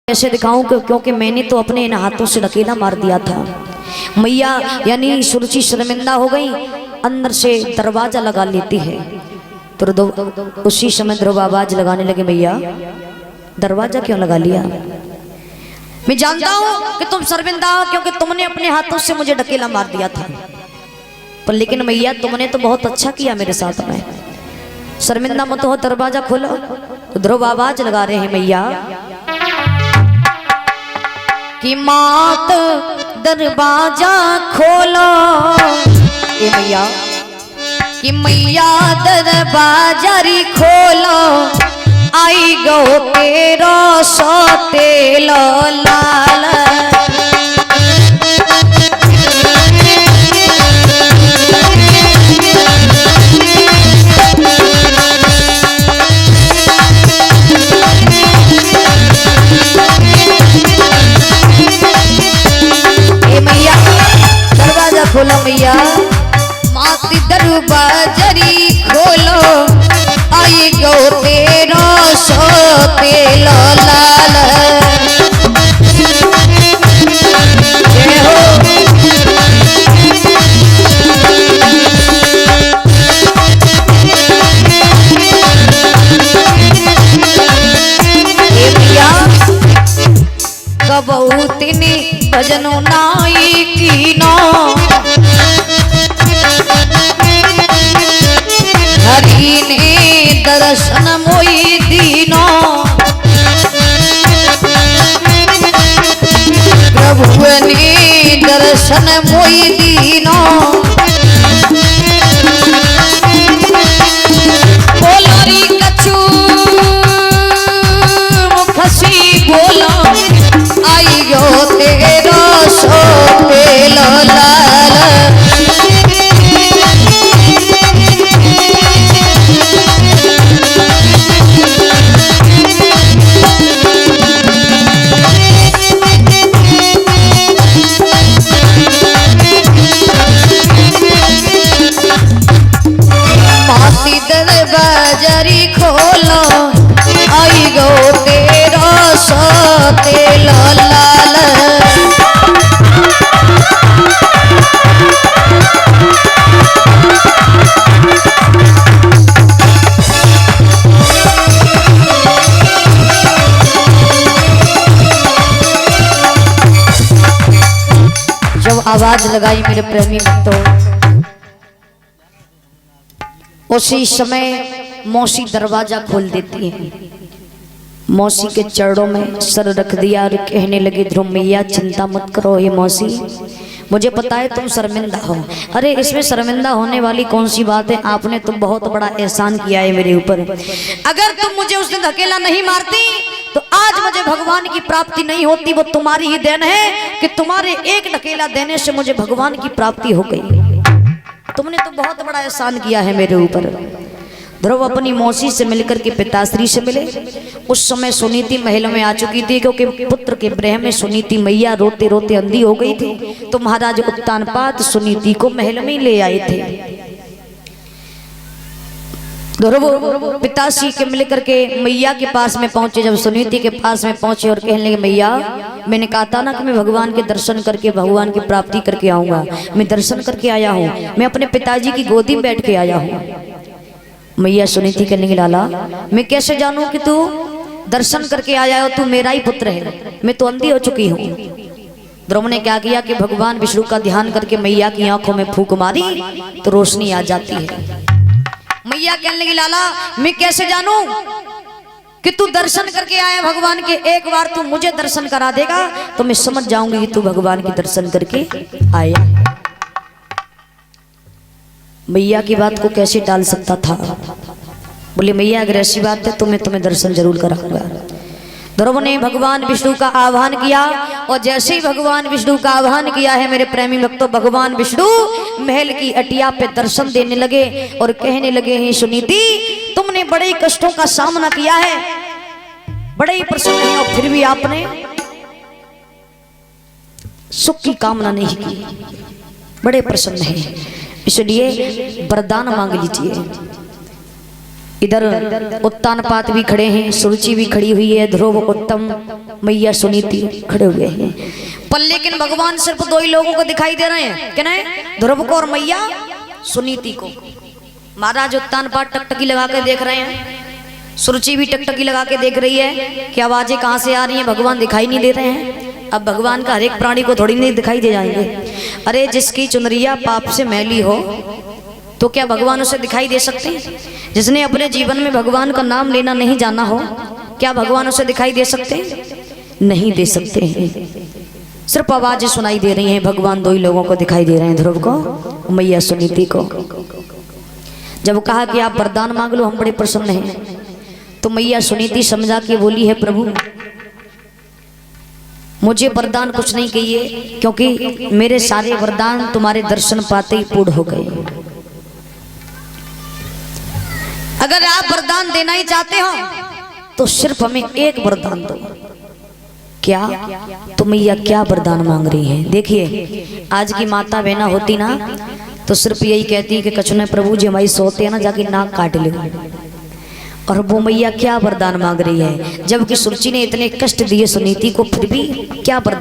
कैसे दिखाऊं क्योंकि मैंने तो अपने इन हाथों से अकेला मार दिया था। मैया यानी सुरुचि शर्मिंदा हो गई, अंदर से दरवाजा लगा लेती है। तो उसी समय ध्रुव आवाज लगाने लगे, मैया दरवाजा क्यों लगा लिया? मैं जानता हूं कि तुम शर्मिंदा हो क्योंकि तुमने अपने हाथों से मुझे ढकेला मार दिया था, पर लेकिन मैया तुमने तो बहुत अच्छा किया मेरे साथ में। शर्मिंदा मत हो, दरवाजा खोलो। तो ध्रुव आवाज लगा रहे हैं, मैया कि मात दरवाजा खोलो। ये मैया कि मैया दरवाजा री खोलो, आई गो तेरो सोतेलो लाल। खोलो मैया, माती दरवाजरी खोलो, आई गो तेरो सोतेलो लाल। जय हो। कबहू तिनी भजनो नाई कीनो, हरि ने दर्शन मोई दीनो। प्रभु ने दर्शन मोई दीनो। बोलो री कछु मुखसी बोलो, आई गो तेरो सोतेलो लाल। माती दरवाजरी खोलो, आई गो तेरो सोतेलो लाल। जब आवाज लगाई मेरे प्रेमी भक्तों, उसी समय मौसी दरवाजा खोल देती है। मौसी के चरणों में सर रख दिया और कहने लगी, ध्रुव मैया चिंता मत करो ये मौसी, मुझे पता है तुम शर्मिंदा हो। अरे इसमें शर्मिंदा होने वाली कौन सी बात है, आपने तो बहुत बड़ा एहसान किया है मेरे ऊपर। अगर तुम मुझे उस दिन धकेला नहीं मारती तो आज मुझे भगवान की प्राप्ति नहीं होती। वो तुम्हारी ही देन है कि तुम्हारे एक धकेला देने से मुझे भगवान की प्राप्ति हो गई। तुमने तो बहुत बड़ा एहसान किया है मेरे ऊपर। ध्रुव अपनी मौसी से मिलकर के पिताश्री से मिले। उस समय सुनीति महल में आ चुकी थी, क्योंकि पुत्र के ब्रह में सुनीति मैया रोते रोते अंधी हो गई थी। तो महाराज उत्तानपाद सुनीति को महल में ले आए थे। ध्रुव पिताश्री के मिलकर के मैया के पास में पहुंचे। जब सुनीति के पास में पहुंचे और कहने लगे, मैया मैंने कहा था ना कि मैं भगवान के दर्शन करके भगवान की प्राप्ति करके आऊंगा। मैं दर्शन करके आया हूँ, मैं अपने पिताजी की गोदी में बैठ के आया हूँ। मैया सुनीति कहने लगी, लाला मैं कैसे जानूं कि तू दर्शन करके आया हो? तू मेरा ही पुत्र है, मैं तो अंधी हो चुकी हूँ। ध्रुव ने क्या किया कि भगवान विष्णु का ध्यान करके मैया की आंखों में फूंक मारी तो रोशनी आ जाती है। मैया कहने लगी, लाला मैं कैसे जानूं कि तू दर्शन करके आया भगवान के? एक बार तू मुझे दर्शन करा देगा तो मैं समझ जाऊंगी कि तू भगवान के दर्शन करके आया। मैया की बात को कैसे टाल सकता था? बोले, मैया अगर ऐसी बात है तो मैं तुम्हें दर्शन जरूर कराऊंगा। ध्रुव ने भगवान विष्णु का आह्वान किया और जैसे ही भगवान विष्णु का आह्वान किया है मेरे प्रेमी भक्तों, भगवान विष्णु महल की अटिया पे दर्शन देने लगे और कहने लगे, हैं सुनीति तुमने बड़े कष्टों का सामना किया है, बड़े ही प्रसन्न है और फिर भी आपने सुख की कामना नहीं की, बड़े प्रसन्न है, इसलिए वरदान मांग लीजिए। इधर उत्तानपाद भी खड़े हैं, सुरुचि भी खड़ी हुई है, ध्रुव उत्तम मैया सुनीति खड़े हुए हैं। पर लेकिन भगवान सिर्फ दो ही लोगों को दिखाई दे रहे हैं, क्या है? ध्रुव को और मैया सुनीति को। महाराज उत्तान पाठ टकटकी लगा के देख रहे हैं, सुरुचि भी टकटकी लगा के देख रही है कि आवाजें कहाँ से आ रही हैं, भगवान दिखाई नहीं दे रहे हैं। अब भगवान का हर एक प्राणी को थोड़ी नहीं दिखाई दे जाएंगे। अरे जिसकी चुनरिया पाप से मैली हो तो क्या भगवान उसे दिखाई दे सकते हैं? जिसने अपने जीवन में भगवान का नाम लेना नहीं जाना हो, क्या भगवान उसे दिखाई दे सकते हैं? नहीं दे सकते हैं। सिर्फ आवाजें सुनाई दे रही हैं। भगवान दो ही लोगों को दिखाई दे रहे हैं, ध्रुव को, मैया सुनीति को। जब कहा कि आप वरदान मांग लो, हम बड़े प्रसन्न हैं, तो मैया सुनीति समझा के बोली है, प्रभु मुझे वरदान कुछ नहीं कहिए, क्योंकि मेरे सारे वरदान तुम्हारे दर्शन पाते ही पूर्ण हो गए। अगर आप वरदान देना ही चाहते हो तो सिर्फ हमें एक वरदान दो। क्या? तो मैया क्या वरदान मांग रही है? देखिए, आज की माता बहना होती ना तो सिर्फ यही कहती है कि कछुने प्रभु जी हमारी सोते हैं ना, जाके नाक काट लो। और वो मैया क्या वरदान मांग रही है? जबकि सुरुचि ने इतने कष्ट दिए सुनीति को, फिर भी क्या वरदान